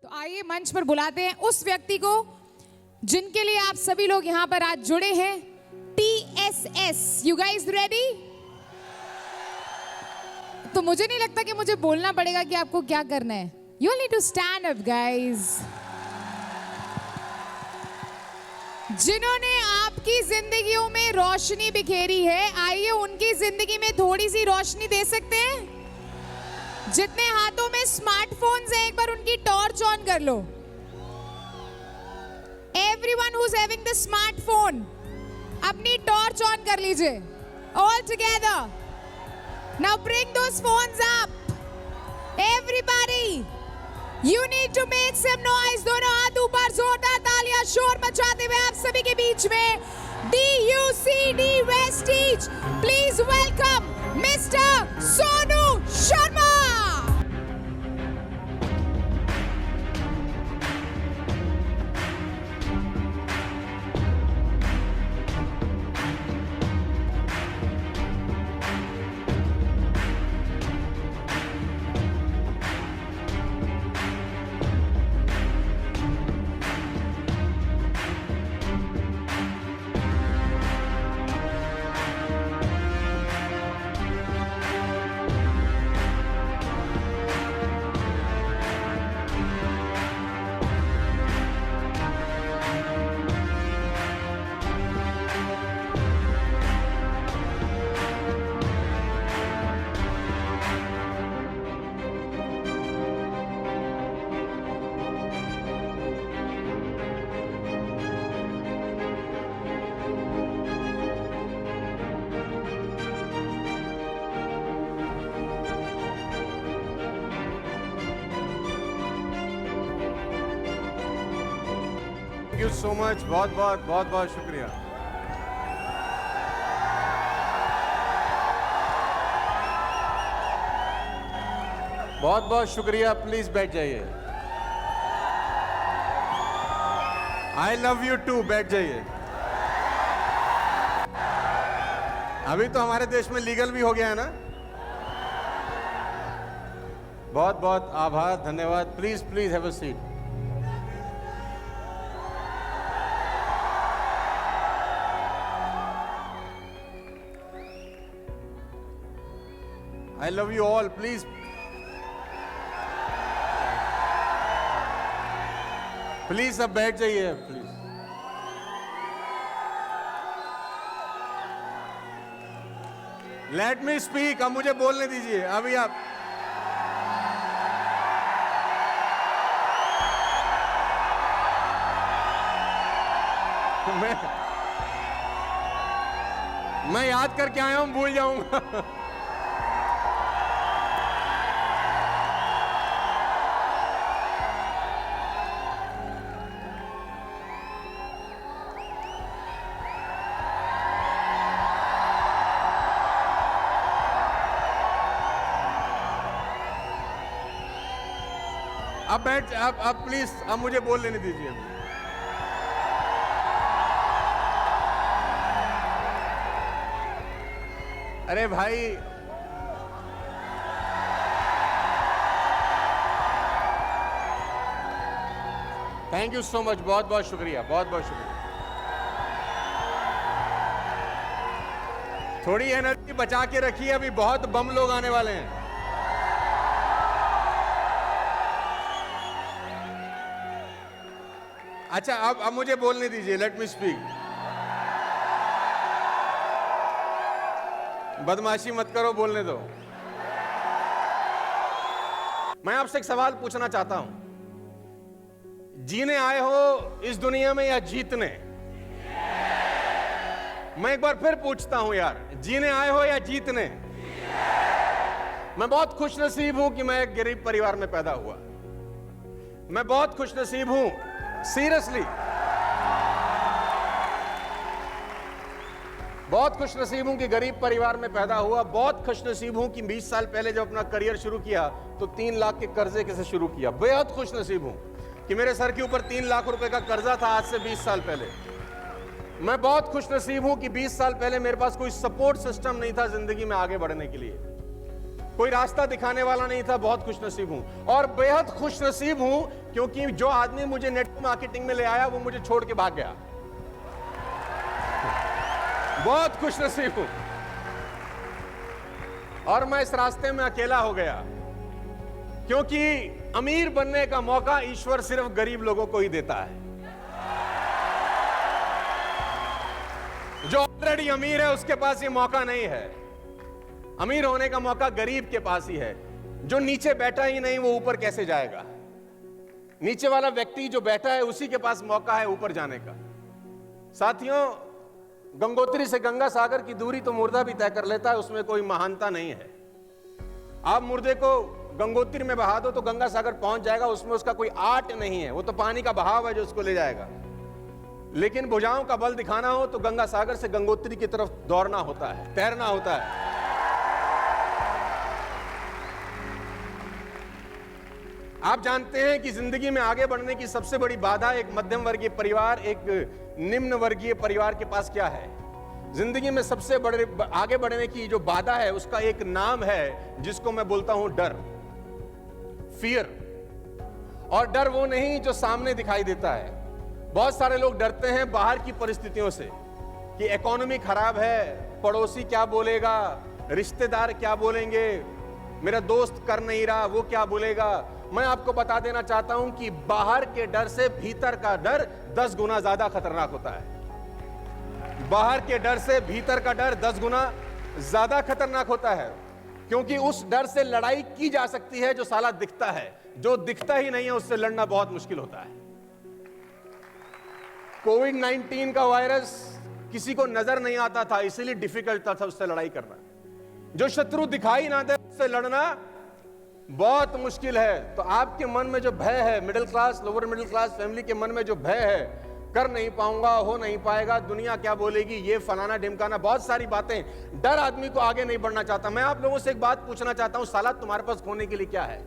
तो आइए मंच पर बुलाते हैं उस व्यक्ति को जिनके लिए आप सभी लोग यहाँ पर आज जुड़े हैं। TSS, you guys ready? तो मुझे नहीं लगता कि मुझे बोलना पड़ेगा कि आपको क्या करना है। You need to stand up guys. जिन्होंने आपकी जिंदगियों में रोशनी बिखेरी है, आइए उनकी जिंदगी में थोड़ी सी रोशनी दे सकते हैं। जितने हाथों में स्मार्टफोन्स हैं, एक बार उनकी टॉर्च ऑन कर लो। Everyone who's having the smartphone, अपनी टॉर्च ऑन कर लीजिए। All together. Now bring those phones up. Everybody, you need to make some noise. दोनों हाथ ऊपर, जोरदार तालियां, शोर मचाते हुए आप सभी के बीच में DUCD Vestige. Please welcome Mr. Sonu Sharma. Thank you so much, बहुत बहुत शुक्रिया। बहुत शुक्रिया। प्लीज बैठ जाइए। I love you too. बैठ जाइए। अभी तो हमारे देश में लीगल भी हो गया है ना। बहुत आभार, धन्यवाद। Please have a seat. I love you all, please. Please अब बैठ जाइए, प्लीज। Let me speak. अब मुझे बोलने दीजिए। अभी आप मैं याद करके आया हूं, भूल जाऊंगा। अब बैठ, अब प्लीज, अब मुझे बोल लेने दीजिए। अरे भाई, थैंक यू सो मच। बहुत शुक्रिया, बहुत शुक्रिया। थोड़ी एनर्जी बचा के रखिए, अभी बहुत बम लोग आने वाले हैं। अच्छा, अब मुझे बोलने दीजिए। Let me speak. बदमाशी मत करो, बोलने दो। मैं आपसे एक सवाल पूछना चाहता हूं। जीने आए हो इस दुनिया में या जीतने? मैं एक बार फिर पूछता हूं यार, जीने आए हो या जीतने? मैं बहुत खुशनसीब हूं कि मैं एक गरीब परिवार में पैदा हुआ। मैं बहुत खुशनसीब हूं, सीरियसली बहुत खुशनसीब हूं कि गरीब परिवार में पैदा हुआ। बहुत खुशनसीब हूं कि 20 साल पहले जब अपना करियर शुरू किया तो 3 लाख के कर्जे से शुरू किया। बेहद खुशनसीब हूं कि मेरे सर के ऊपर 3 लाख रुपए का कर्जा था आज से 20 साल पहले। मैं बहुत खुशनसीब हूं कि 20 साल पहले मेरे पास कोई सपोर्ट सिस्टम नहीं था जिंदगी में आगे बढ़ने के लिए। कोई रास्ता दिखाने वाला नहीं था। बहुत खुशनसीब हूं और बेहद खुशनसीब हूं क्योंकि जो आदमी मुझे नेटवर्क मार्केटिंग में ले आया वो मुझे छोड़ के भाग गया। बहुत खुशनसीब हूं और मैं इस रास्ते में अकेला हो गया, क्योंकि अमीर बनने का मौका ईश्वर सिर्फ गरीब लोगों को ही देता है। जो ऑलरेडी अमीर है उसके पास ये मौका नहीं है। अमीर होने का मौका गरीब के पास ही है। जो नीचे बैठा ही नहीं वो ऊपर कैसे जाएगा? नीचे वाला व्यक्ति जो बैठा है उसी के पास मौका है ऊपर जाने का। साथियों, गंगोत्री से गंगा सागर की दूरी तो मुर्दा भी तय कर लेता है, उसमें कोई महानता नहीं है। आप मुर्दे को गंगोत्री में बहा दो तो गंगा सागर पहुंच जाएगा, उसमें उसका कोई आर्ट नहीं है, वो तो पानी का बहाव है जो उसको ले जाएगा। लेकिन भुजाओं का बल दिखाना हो तो गंगा सागर से गंगोत्री की तरफ दौड़ना होता है, तैरना होता है। आप जानते हैं कि जिंदगी में आगे बढ़ने की सबसे बड़ी बाधा एक मध्यम वर्गीय परिवार, एक निम्न वर्गीय परिवार के पास क्या है? जिंदगी में सबसे बड़े आगे बढ़ने की जो बाधा है उसका एक नाम है जिसको मैं बोलता हूं डर, फियर। और डर वो नहीं जो सामने दिखाई देता है। बहुत सारे लोग डरते हैं बाहर की परिस्थितियों से कि इकोनॉमी खराब है, पड़ोसी क्या बोलेगा, रिश्तेदार क्या बोलेंगे, मेरा दोस्त कर नहीं रहा वो क्या बोलेगा। मैं आपको बता देना चाहता हूं कि बाहर के डर से भीतर का डर 10 गुना ज्यादा खतरनाक होता है। बाहर के डर से भीतर का डर 10 गुना ज्यादा खतरनाक होता है, क्योंकि उस डर से लड़ाई की जा सकती है जो साला दिखता है। जो दिखता ही नहीं है उससे लड़ना बहुत मुश्किल होता है। कोविड-19 का वायरस किसी को नजर नहीं आता था, इसीलिए डिफिकल्ट था उससे लड़ाई करना। जो शत्रु दिखाई ना दे उससे लड़ना बहुत मुश्किल है। तो आपके मन में जो भय है, middle class, lower middle class family के मन में जो भय है, कर नहीं पाऊंगा, हो नहीं पाएगा, दुनिया क्या बोलेगी, ये फलाना ढिमकाना, बहुत सारी बातें, डर आदमी को आगे नहीं बढ़ना चाहता। मैं आप लोगों से एक बात पूछना चाहता हूं, साला तुम्हारे पास खोने के लिए क्या है?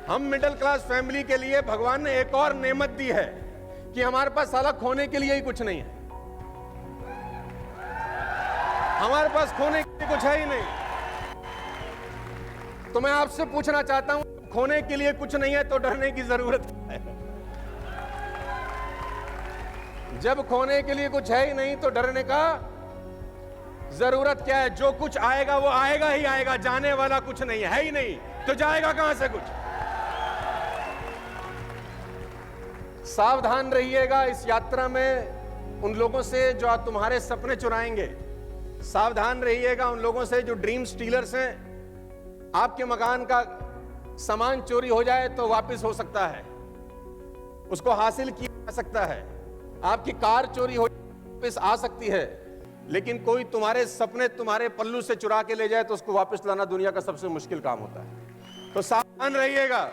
हम मिडिल क्लास फैमिली के लिए भगवान ने एक और नेमत दी है कि हमारे पास साला खोने के लिए ही कुछ नहीं है। हमारे पास खोने के लिए कुछ है ही नहीं। तो मैं आपसे पूछना चाहता हूं, खोने के लिए कुछ नहीं है तो डरने की जरूरत है। जब खोने के लिए कुछ है ही नहीं तो डरने का जरूरत क्या है? जो कुछ आएगा वो आएगा ही आएगा, जाने वाला कुछ नहीं है ही नहीं, तो जाएगा कहां से कुछ? सावधान रहिएगा इस यात्रा में उन लोगों से जो तुम्हारे सपने चुराएंगे। सावधान रहिएगा उन लोगों से जो ड्रीम स्टीलर्स हैं। आपके मकान का सामान चोरी हो जाए तो वापस हो सकता है, उसको हासिल किया जा सकता है। आपकी कार चोरी हो वापस आ सकती है, लेकिन कोई तुम्हारे सपने तुम्हारे पल्लू से चुरा के ले जाए तो उसको वापस लाना दुनिया का सबसे मुश्किल काम होता है। तो सावधान रहिएगा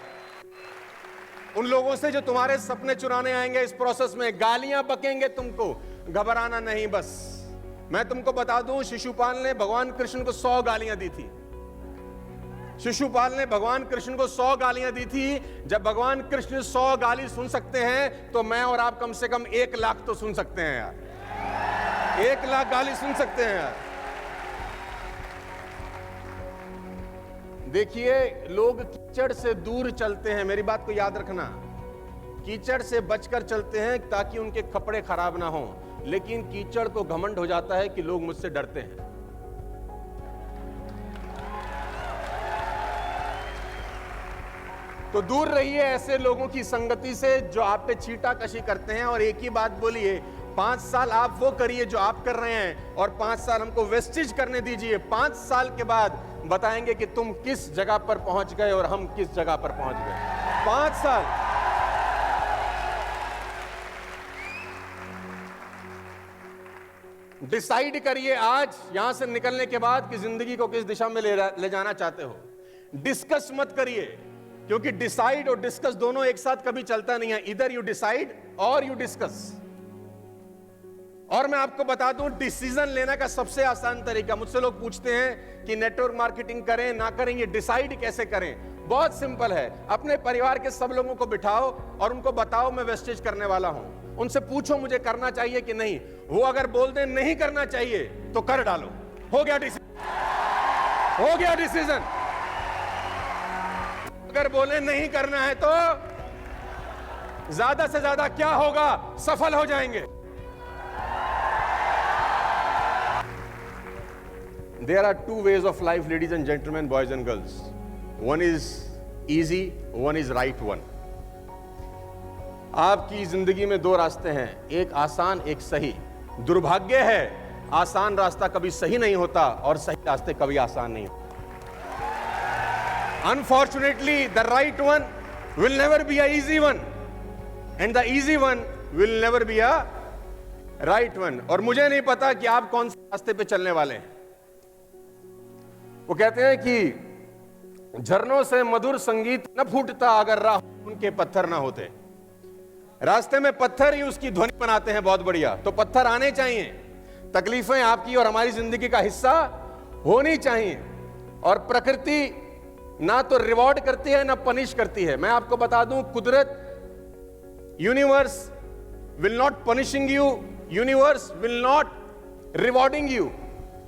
उन लोगों से जो तुम्हारे सपने चुराने आएंगे। इस प्रोसेस में गालियां बकेंगे तुमको, घबराना नहीं। बस मैं तुमको बता दूं, शिशुपाल ने भगवान कृष्ण को 100 गालियां दी थी। शिशुपाल ने भगवान कृष्ण को 100 गालियां दी थी। जब भगवान कृष्ण 100 गाली सुन सकते हैं तो मैं और आप कम से कम 1 लाख तो सुन सकते हैं यार। 1 लाख गाली सुन सकते हैं यार। देखिए, लोग कीचड़ से दूर चलते हैं, मेरी बात को याद रखना। कीचड़ से बचकर चलते हैं ताकि उनके कपड़े खराब ना हो, लेकिन कीचड़ को घमंड हो जाता है कि लोग मुझसे डरते हैं। तो दूर रहिए ऐसे लोगों की संगति से जो आप पे छींटाकशी करते हैं। और एक ही बात बोलिए, 5 साल आप वो करिए जो आप कर रहे हैं और 5 साल हमको वेस्टेज करने दीजिए। 5 साल के बाद बताएंगे कि तुम किस जगह पर पहुंच गए और हम किस जगह पर पहुंच गए। 5 साल। डिसाइड करिए आज यहां से निकलने के बाद कि जिंदगी को किस दिशा में ले जाना चाहते हो। डिस्कस मत करिए, क्योंकि डिसाइड और डिस्कस दोनों एक साथ कभी चलता नहीं है। इधर यू डिसाइड और यू डिस्कस। और मैं आपको बता दूं, डिसीजन लेने का सबसे आसान तरीका, मुझसे लोग पूछते हैं कि नेटवर्क मार्केटिंग करें ना करें, ये डिसाइड कैसे करें? बहुत सिंपल है। अपने परिवार के सब लोगों को बिठाओ और उनको बताओ मैं वेस्टेज करने वाला हूं। उनसे पूछो मुझे करना चाहिए कि नहीं। वो अगर बोल दे नहीं करना चाहिए तो कर डालो। हो गया डिसीजन, हो गया डिसीजन। कर बोले नहीं करना है तो ज्यादा से ज्यादा क्या होगा, सफल हो जाएंगे। There are two ways of life, ladies and gentlemen, boys and girls. One is easy, one is right one. आपकी जिंदगी में दो रास्ते हैं, एक आसान एक सही। दुर्भाग्य है आसान रास्ता कभी सही नहीं होता और सही रास्ते कभी आसान नहीं होते। Unfortunately, the right one will never be a easy one, and the easy one will never be a right one. और मुझे नहीं पता कि आप कौन से रास्ते पे चलने वाले हैं। वो कहते हैं कि झरनों से मधुर संगीत न फूटता अगर राह उनके पत्थर ना होते। रास्ते में पत्थर ही उसकी ध्वनि बनाते हैं बहुत बढ़िया। तो पत्थर आने चाहिए, तकलीफें आपकी और हमारी जिंदगी का हिस्सा होनी चाहिए। और प्रकृति ना तो रिवॉर्ड करती है ना पनिश करती है। मैं आपको बता दूं, कुदरत, universe will not punishing you, universe will not rewarding you,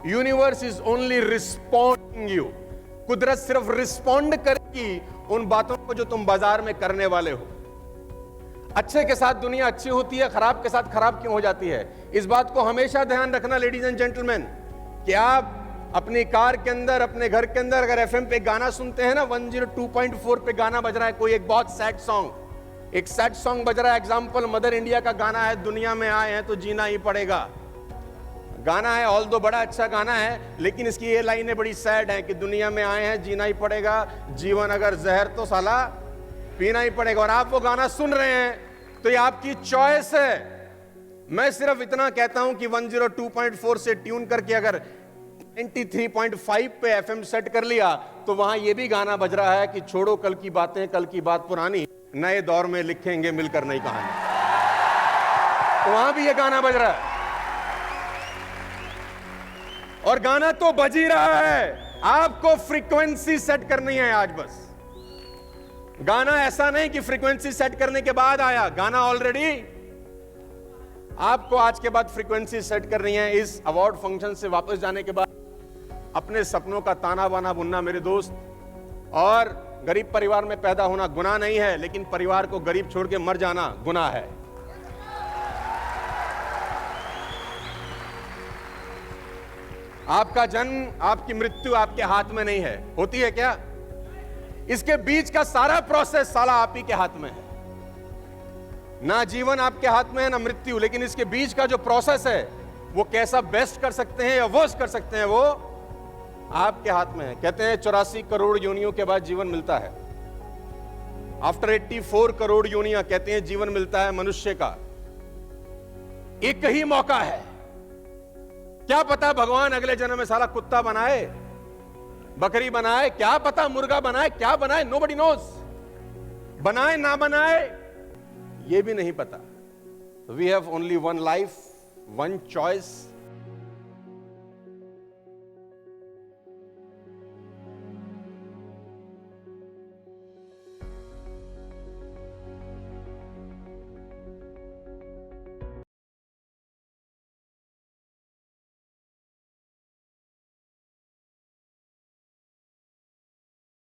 universe is only responding you. कुदरत सिर्फ रिस्पॉन्ड करेगी उन बातों को जो तुम बाजार में करने वाले हो। अच्छे के साथ दुनिया अच्छी होती है, खराब के साथ खराब क्यों हो जाती है? इस बात को हमेशा ध्यान रखना लेडीज एंड जेंटलमैन, कि आप अपनी कार के अंदर, अपने घर के अंदर अगर एफएम पे गाना सुनते हैं ना, 102.4 पे गाना बज रहा है, कोई एक बहुत सैड सॉन्ग, एक सैड सॉन्ग बज रहा है, एग्जाम्पल मदर इंडिया का गाना है, दुनिया में आए हैं तो जीना ही पड़ेगा। गाना है, ऑल दो बड़ा अच्छा गाना है, लेकिन इसकी ये लाइनें बड़ी सैड हैं कि दुनिया में आए हैं जीना ही पड़ेगा, जीवन अगर जहर तो साला पीना ही पड़ेगा। और आप वो गाना सुन रहे हैं तो ये आपकी चॉइस है। मैं सिर्फ इतना कहता हूं कि 102.4 से ट्यून करके अगर 93.5 पे एफएम सेट कर लिया तो वहां ये भी गाना बज रहा है कि छोड़ो कल की बातें, कल की बात पुरानी, नए दौर में लिखेंगे मिलकर नई कहानी। तो वहां भी ये गाना बज रहा है और गाना तो बज ही रहा है। आपको फ्रीक्वेंसी सेट करनी है आज बस। गाना ऐसा नहीं कि फ्रीक्वेंसी सेट करने के बाद आया, गाना ऑलरेडी। आपको आज के बाद फ्रीक्वेंसी सेट करनी है। इस अवार्ड फंक्शन से वापस जाने के बाद अपने सपनों का ताना बाना बुनना मेरे दोस्त, और गरीब परिवार में पैदा होना गुनाह नहीं है, लेकिन परिवार को गरीब छोड़ के मर जाना गुनाह है। आपका जन्म, आपकी मृत्यु आपके हाथ में नहीं है। होती है क्या? इसके बीच का सारा प्रोसेस साला आप ही के हाथ में है। ना जीवन आपके हाथ में है ना मृत्यु, लेकिन इसके बीच का जो प्रोसेस है वो कैसा बेस्ट कर सकते हैं या वर्स्ट कर सकते हैं वो आपके हाथ में है। कहते हैं 84 करोड़ योनियों के बाद जीवन मिलता है। आफ्टर 84 करोड़ योनियां कहते हैं जीवन मिलता है मनुष्य का। एक ही मौका है। क्या पता भगवान अगले जन्म में साला कुत्ता बनाए, बकरी बनाए, क्या पता मुर्गा बनाए, क्या बनाए, नोबडी नोज। बनाए ना बनाए ये भी नहीं पता। We have only one life, one choice,